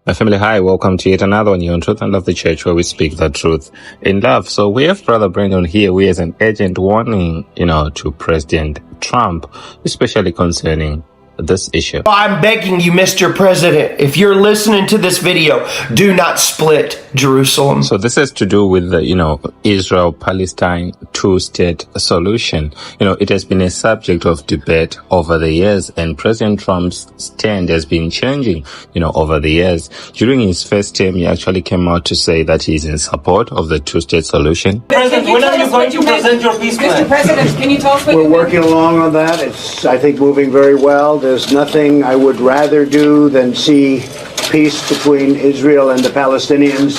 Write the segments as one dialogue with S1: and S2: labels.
S1: My family, hi, welcome to yet another one here on Truth and Love the Church, where we speak the truth in love. So we have Brother Brandon here, who has an urgent warning, to President Trump, especially concerning this issue.
S2: I'm begging you, Mr. President, if you're listening to this video, do not split Jerusalem.
S1: So this has to do with the, Israel-Palestine two-state solution. It has been a subject of debate over the years, and President Trump's stand has been changing, over the years. During his first term, he actually came out to say that he's in support of the two-state solution.
S3: President, when are you going to present your peace plan?
S4: Mr. President, can you tell us what
S5: We're working along on that. It's, I think, moving very well. There's nothing I would rather do than see peace between Israel and the Palestinians.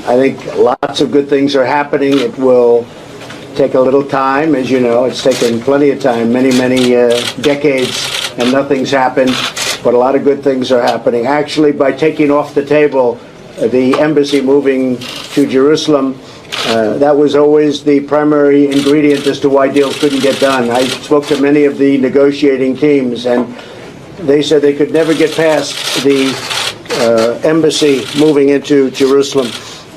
S5: I think lots of good things are happening. It will take a little time. As you know, it's taken plenty of time, many decades, and nothing's happened. But a lot of good things are happening. Actually, by taking off the table the embassy moving to Jerusalem, that was always the primary ingredient as to why deals couldn't get done. I spoke to many of the negotiating teams, and they said they could never get past the embassy moving into Jerusalem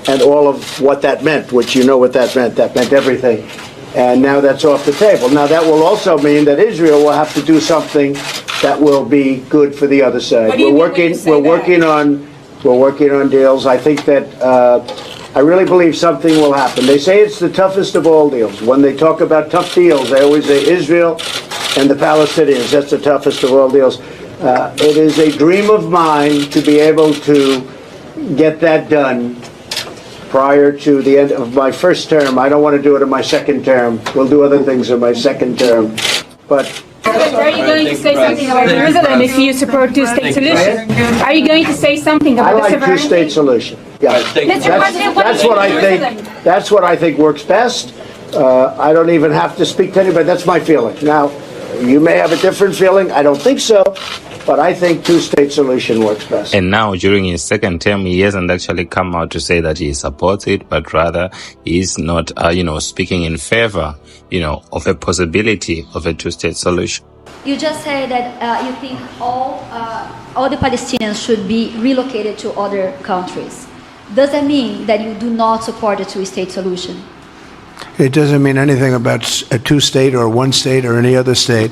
S5: and all of what that meant, which you know what that meant. That meant everything. And now that's off the table. Now that will also mean that Israel will have to do something that will be good for the other side. We're working on deals. I think that I really believe something will happen. They say it's the toughest of all deals. When they talk about tough deals, they always say Israel and the Palestinians. That's the toughest of all deals. It is a dream of mine to be able to get that done prior to the end of my first term. I don't want to do it in my second term. We'll do other things in my second term. But
S4: are you going to say something about Jerusalem if you support two-state solution? Are you going to say something about the sovereignty?
S5: Two-state solution. Yeah, that's what I think. That's what I think works best. I don't even have to speak to anybody. That's my feeling. Now, you may have a different feeling. I don't think so. But I think two-state solution works best.
S1: And now, during his second term, he hasn't actually come out to say that he supports it, but rather he's not, speaking in favor, of a possibility of a two-state solution.
S6: You just say that you think all the Palestinians should be relocated to other countries. Does that mean that you do not support a two-state solution?
S5: It doesn't mean anything about a two-state or one state or any other state.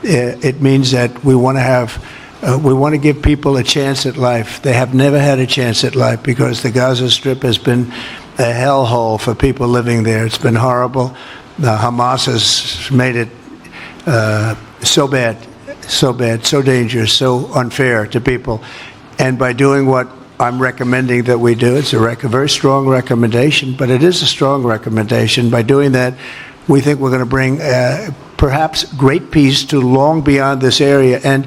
S5: It means that we want to give people a chance at life. They have never had a chance at life because the Gaza Strip has been a hellhole for people living there. It's been horrible. Hamas has made it so bad, so dangerous, so unfair to people. And by doing what I'm recommending that we do, it's a very strong recommendation, but it is a strong recommendation. By doing that, we think we're going to bring perhaps great peace to long beyond this area. And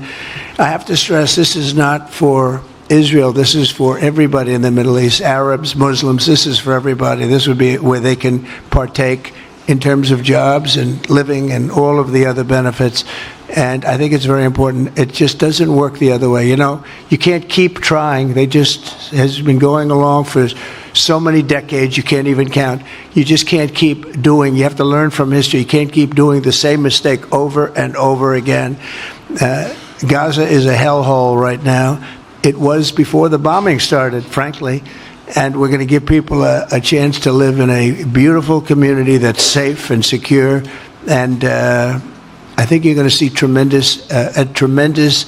S5: I have to stress, this is not for Israel. This is for everybody in the Middle East, Arabs, Muslims. This is for everybody. This would be where they can partake in terms of jobs and living and all of the other benefits. And I think it's very important. It just doesn't work the other way. You can't keep trying. They just has been going along for so many decades, you can't even count. You just can't keep doing. You have to learn from history. You can't keep doing the same mistake over and over again. Gaza is a hellhole right now. It was before the bombing started, frankly. And we're going to give people a chance to live in a beautiful community that's safe and secure. And I think you're going to see a tremendous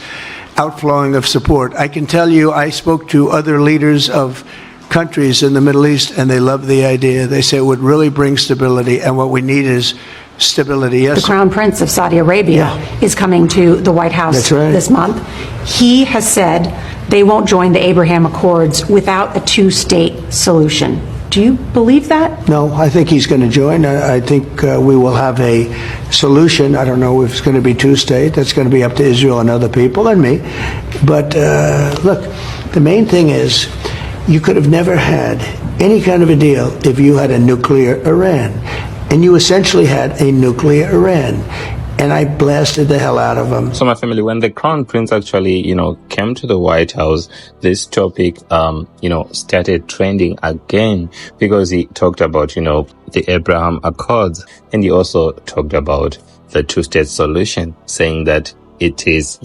S5: outflowing of support. I can tell you, I spoke to other leaders of countries in the Middle East, and they love the idea. They say it would really bring stability, and what we need is stability. Yes.
S7: The Crown Prince of Saudi Arabia is coming to the White House this month. He has said they won't join the Abraham Accords without a two-state solution. Do you believe that?
S5: No, I think he's going to join. I think we will have a solution. I don't know if it's going to be two-state. That's going to be up to Israel and other people and me. But look, the main thing is you could have never had any kind of a deal if you had a nuclear Iran. And you essentially had a nuclear Iran. And I blasted the hell out of them.
S1: So my family, when the Crown Prince actually, came to the White House, this topic, started trending again because he talked about, the Abraham Accords. And he also talked about the two-state solution, saying that it is,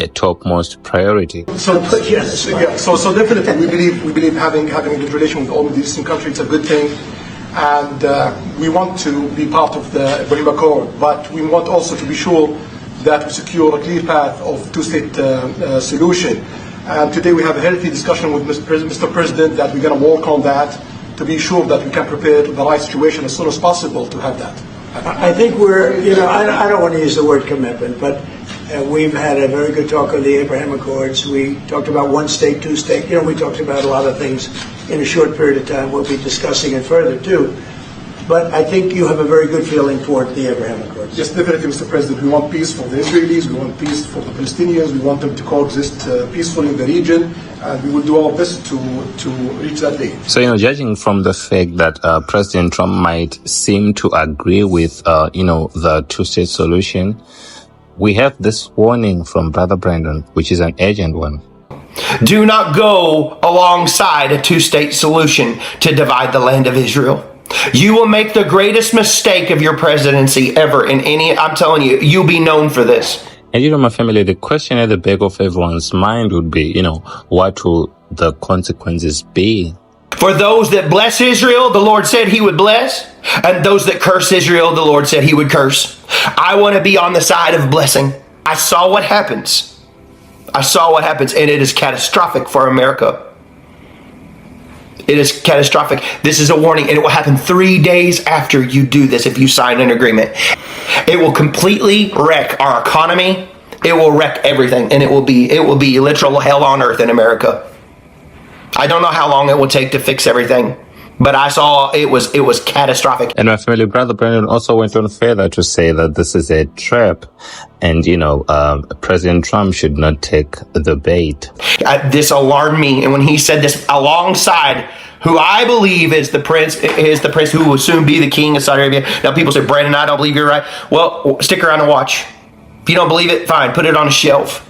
S1: a topmost priority.
S8: So yes, yeah. So definitely, we believe having a good relation with all Middle Eastern countries is a good thing, and we want to be part of the Ibrahim Accord. But we want also to be sure that we secure a clear path of two-state solution. And today we have a healthy discussion with Mr. President that we're going to work on that to be sure that we can prepare the right situation as soon as possible to have that.
S5: I think I don't want to use the word commitment, but we've had a very good talk on the Abraham Accords. We talked about one state, two state. We talked about a lot of things in a short period of time. We'll be discussing it further too. But I think you have a very good feeling toward the Abraham Accords.
S8: Yes, definitely, Mr. President. We want peace for the Israelis. We want peace for the Palestinians. We want them to coexist peacefully in the region. And we will do our best to reach that day.
S1: So, judging from the fact that President Trump might seem to agree with, the two-state solution, we have this warning from Brother Brandon, which is an urgent one.
S2: Do not go alongside a two-state solution to divide the land of Israel. You will make the greatest mistake of your presidency ever I'm telling you, you'll be known for this.
S1: And my family, the question at the back of everyone's mind would be, what will the consequences be?
S2: For those that bless Israel, the Lord said he would bless. And those that curse Israel, the Lord said he would curse. I want to be on the side of blessing. I saw what happens. And it is catastrophic for America. It is catastrophic. This is a warning, and it will happen 3 days after you do this if you sign an agreement. It will completely wreck our economy. It will wreck everything, and it will be literal hell on earth in America. I don't know how long it will take to fix everything, but I saw it was catastrophic.
S1: And my family, Brother Brandon also went on further to say that this is a trap, and President Trump should not take the bait.
S2: This alarmed me, and when he said this alongside who I believe is the prince who will soon be the king of Saudi Arabia. Now people say, Brandon, I don't believe you're right. Well, stick around and watch. If you don't believe it, fine, put it on a shelf.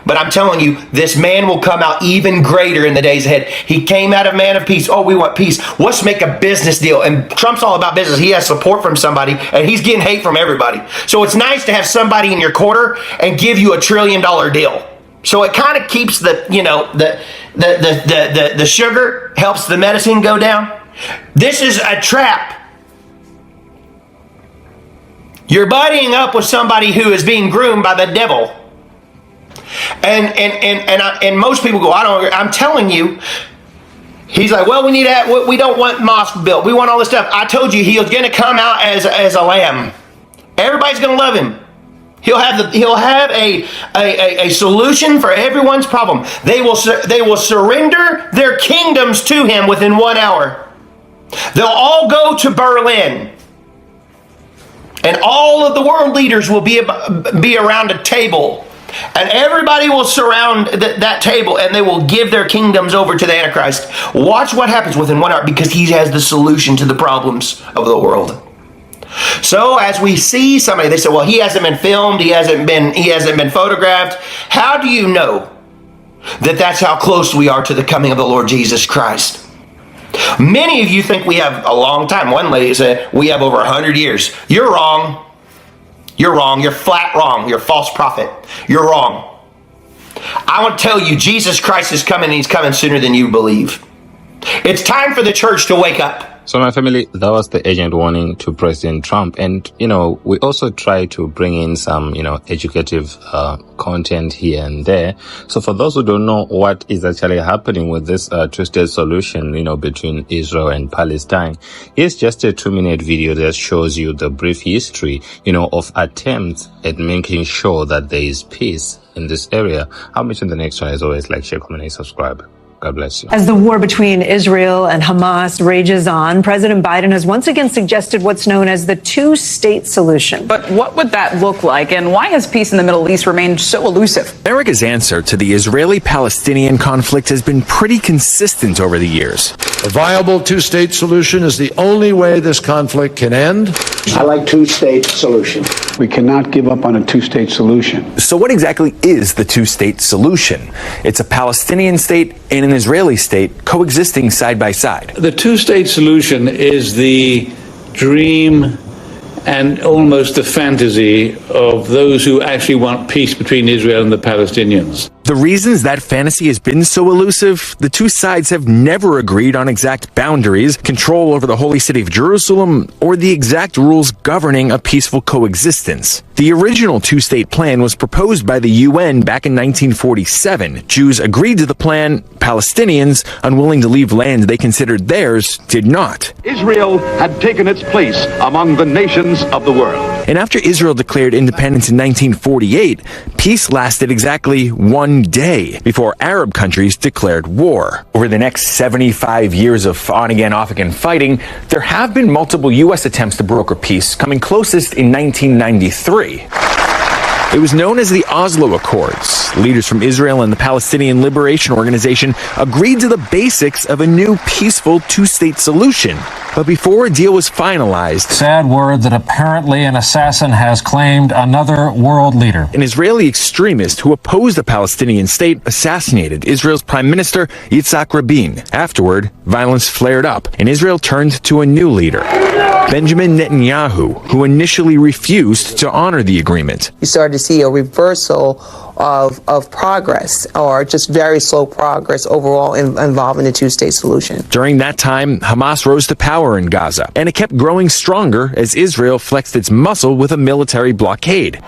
S2: But I'm telling you, this man will come out even greater in the days ahead. He came out of man of peace. Oh, we want peace. Let's make a business deal. And Trump's all about business. He has support from somebody, and he's getting hate from everybody. So it's nice to have somebody in your corner and give you $1 trillion deal. So it kind of keeps the sugar, helps the medicine go down. This is a trap. You're buddying up with somebody who is being groomed by the devil. And most people go, I don't agree. I'm telling you, he's like, well, we don't want mosque built. We want all this stuff. I told you, he's going to come out as a lamb. Everybody's going to love him. He'll have a solution for everyone's problem. They will surrender their kingdoms to him within 1 hour. They'll all go to Berlin. And all of the world leaders will be around a table. And everybody will surround that table, and they will give their kingdoms over to the Antichrist. Watch what happens within 1 hour, because he has the solution to the problems of the world. So as we see somebody, they say, well, he hasn't been filmed, he hasn't been photographed. How do you know that that's how close we are to the coming of the Lord Jesus Christ? Many of you think we have a long time. One lady said, we have over 100 years. You're wrong. You're wrong. You're flat wrong. You're a false prophet. You're wrong. I want to tell you, Jesus Christ is coming, and he's coming sooner than you believe. It's time for the church to wake up.
S1: So my family, that was the urgent warning to President Trump. And, we also try to bring in some, educative content here and there. So for those who don't know what is actually happening with this two-state solution, between Israel and Palestine, here's just a 2-minute video that shows you the brief history, of attempts at making sure that there is peace in this area. I'll mention the next one. As always, like, share, comment, and subscribe. God bless you.
S9: As the war between Israel and Hamas rages on, President Biden has once again suggested what's known as the two-state solution.
S10: But what would that look like, and why has peace in the Middle East remained so elusive?
S11: America's answer to the Israeli-Palestinian conflict has been pretty consistent over the years.
S12: A viable two-state solution is the only way this conflict can end.
S5: I like two-state solution.
S13: We cannot give up on a two-state solution.
S11: So what exactly is the two-state solution? It's a Palestinian state and an Israeli state coexisting side by side.
S13: The two-state solution is the dream
S14: and almost a fantasy of those who actually want peace between Israel and the Palestinians.
S11: The reasons that fantasy has been so elusive, the two sides have never agreed on exact boundaries, control over the holy city of Jerusalem, or the exact rules governing a peaceful coexistence. The original two-state plan was proposed by the UN back in 1947. Jews agreed to the plan. Palestinians, unwilling to leave land they considered theirs, did not.
S15: Israel had taken its place among the nations of the world.
S11: And after Israel declared independence in 1948, peace lasted exactly 1 day before Arab countries declared war. Over the next 75 years of on-again, off-again fighting, there have been multiple U.S. attempts to broker peace, coming closest in 1993. It was known as the Oslo Accords. Leaders from Israel and the Palestinian Liberation Organization agreed to the basics of a new peaceful two-state solution. But before a deal was finalized,
S16: sad word that apparently an assassin has claimed another world leader.
S11: An Israeli extremist who opposed the Palestinian state assassinated Israel's Prime Minister Yitzhak Rabin. Afterward, violence flared up, and Israel turned to a new leader, Benjamin Netanyahu, who initially refused to honor the agreement.
S17: You started to see a reversal of progress, or just very slow progress overall involving the two-state solution.
S11: During that time, Hamas rose to power in Gaza, and it kept growing stronger as Israel flexed its muscle with a military blockade.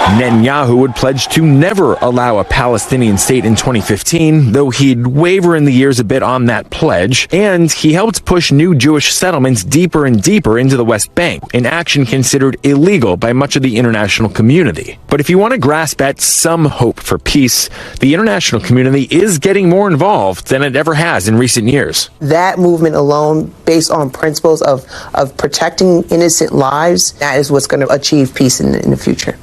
S11: Netanyahu would pledge to never allow a Palestinian state in 2015, though he'd waver in the years a bit on that pledge, and he helped push new Jewish settlements deeper and deeper into the West Bank, an action considered illegal by much of the international community. But if you want to grasp at some hope for peace, the international community is getting more involved than it ever has in recent years.
S17: That movement alone, based on principles of protecting innocent lives, that is what's going to achieve peace in the future.